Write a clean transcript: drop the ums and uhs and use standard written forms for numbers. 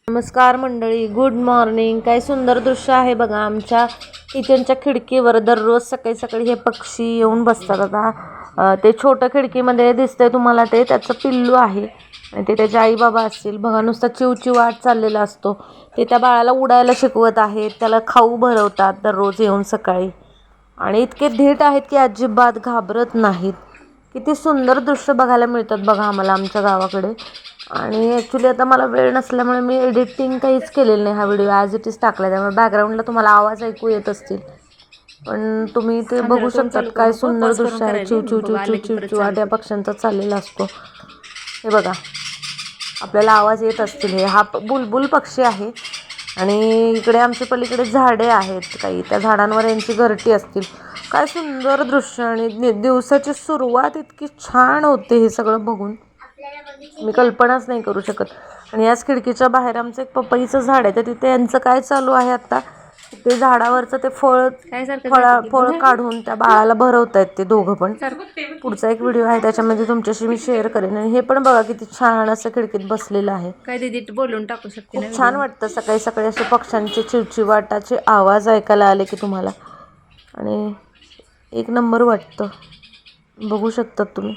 नमस्कार मंडळी, good morning. काय सुंदर दृश्य आहे बघा. आमच्या किचनच्या खिडकीवर दररोज सकाळी सकाळी हे पक्षी येऊन बसतात. आता ते छोटं खिडकीमध्ये दिसतंय तुम्हाला, ते त्याचं पिल्लू आहे आणि ते त्याचे आई बाबा असतील बघा. नुसता चिवचिवाट चाललेला असतो. ते त्या बाळाला उडायला शिकवत आहेत, त्याला खाऊ भरवतात दररोज येऊन सकाळी. आणि इतके धीट आहेत की अजिबात घाबरत नाहीत. किती सुंदर दृश्य बघायला मिळतात बघा आम्हाला आमच्या गावाकडे. आणि ॲक्च्युली आता मला वेळ नसल्यामुळे मी एडिटिंग काहीच केलेलं नाही. हा व्हिडिओ ॲज इट इज टाकला, त्यामुळे बॅकग्राऊंडला तुम्हाला आवाज ऐकू येत असतील, पण तुम्ही ते बघू शकतात. काय सुंदर दृश्य आहे. चिव चिव चिव चिव चिव चिव त्या पक्ष्यांचा चाललेला असतो. हे बघा, आपल्याला आवाज येत असतील. हा बुलबुल पक्षी आहे. आणि इकडे आमच्या पलीकडे झाडे आहेत काही, त्या झाडांवर यांची घरटी असतील. काय सुंदर दृश्य. आणि दिवसाची सुरुवात इतकी छान होते हे सगळं बघून, मी कल्पनाच नाही करू शकत. आणि याच खिडकीच्या बाहेर आमचं एक पपईचं झाड आहे, तर तिथे यांचं काय चालू आहे आता, ते झाडावरचं ते फळ काढून त्या बाळाला भरवत आहेत ते दोघं पण. पुढचा एक व्हिडिओ आहे त्याच्यामध्ये तुमच्याशी मी शेअर करेन. आणि हे पण बघा किती छान असं खिडकीत बसलेलं आहे. काय दीदी बोलून टाकू शकते. खूप छान वाटतं सकाळी सकाळी असे पक्ष्यांचे चिवचिवाटाचे आवाज ऐकायला आले की तुम्हाला, आणि एक नंबर वाटतं. बघू शकतात तुम्ही.